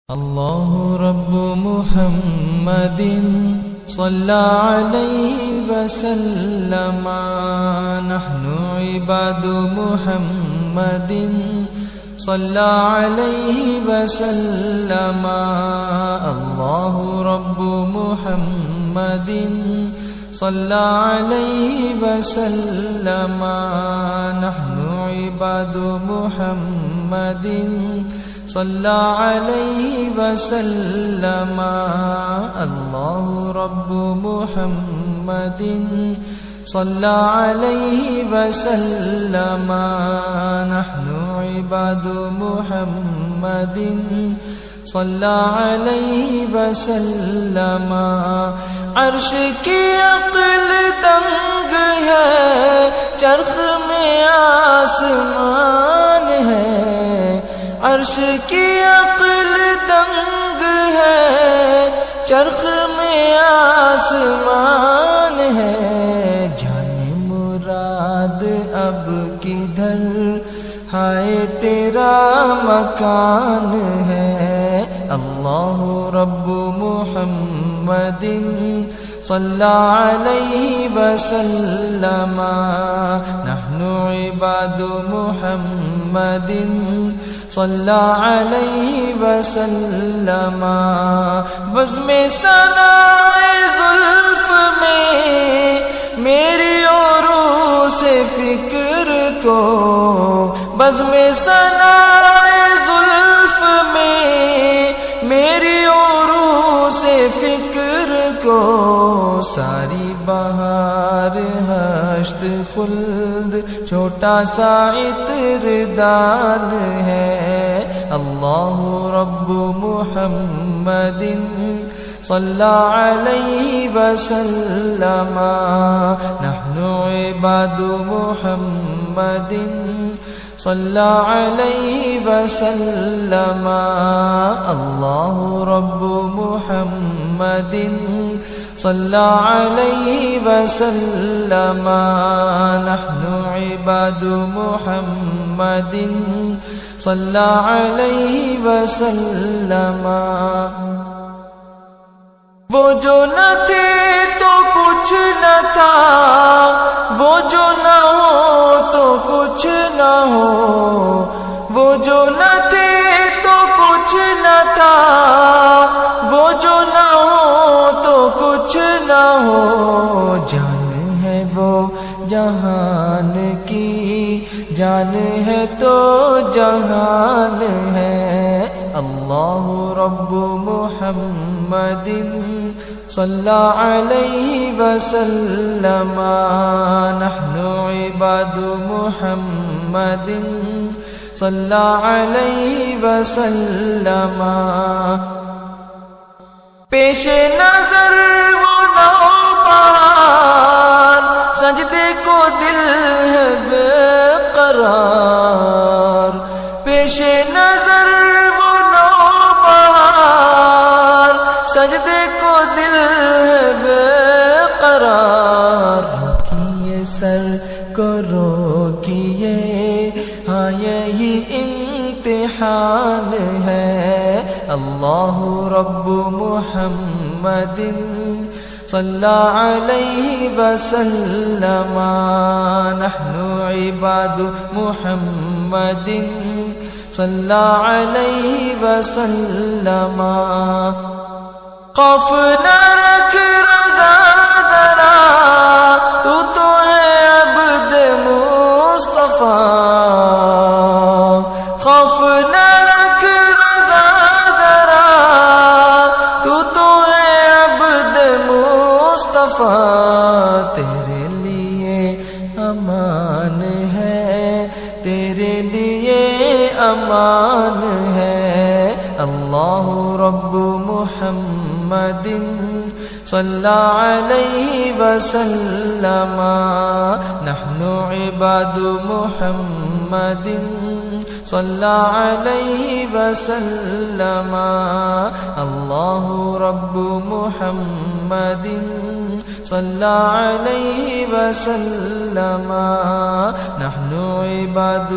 اللہ رب محمد صلی علیہ وسلم نحن عباد محمد صلی علیہ وسلم اللہ رب محمد صلی علیہ وسلم نحن عباد محمد صلی علیہ وسلم اللہ رب محمد صلی علیہ وسلم نحن عباد محمد صلی علیہ وسلم عرش کی عقل تنگ ہے چرخ میں آسمان ہے عرش کی عقل تنگ ہے چرخ میں آسمان ہے جان مراد اب کدھر ہائے تیرا مکان ہے اللہ رب محمد صلی علیہ وسلم نحن عباد محمد صلی علیہ وسلم بزم ثنائے زلف میں میری عروس فکر کو بزم ثنائے زلف میں میری عروس فکر کو ساری بہار ہشت خلد چھوٹا سا عطر دان ہے اللہ رب محمد صلی علیہ وسلم نحن عباد محمد صلی علیہ وسلم اللہ رب محمد صلی علیہ وسلم نحن عباد محمد صلی علیہ وسلم وہ جو نہ تھے تو کچھ نہ تھا وہ جو نہ ہو تو کچھ نہ ہو وہ جو نہ تھے تو کچھ نہ تھا وہ جو نہ ہو تو کچھ نہ ہو جان ہے وہ جہان کی جان ہے تو جہان ہے اللہ رب محمد صلی علیہ وسلم نحن عباد محمد صلی علیہ وسلم پیش نظر وہ نو پہاڑ سجدے کو دل ہے بے قرار پیش نظر وہ نو پہاڑ سجدے کو دل ہے بے قرار روکیے سر کو روکیے ہاں یہی امتحان ہے اللہ رب محمد صلی علیہ وسلم نحن عباد محمد صلی علیہ وسلم خوف نہ رکھ رضا ذرا تو ہے عبد مصطفیٰ خوف نہ رکھ رضا ذرا تو ہے عبد مصطفیٰ تیرے لیے امان ہے تیرے لیے امان ہے اللہ رب محمد صلی علیہ وسلم نحن عباد محمد صلی علیہ وسلم اللہ رب محمد صلی علیہ وسلم نحن عباد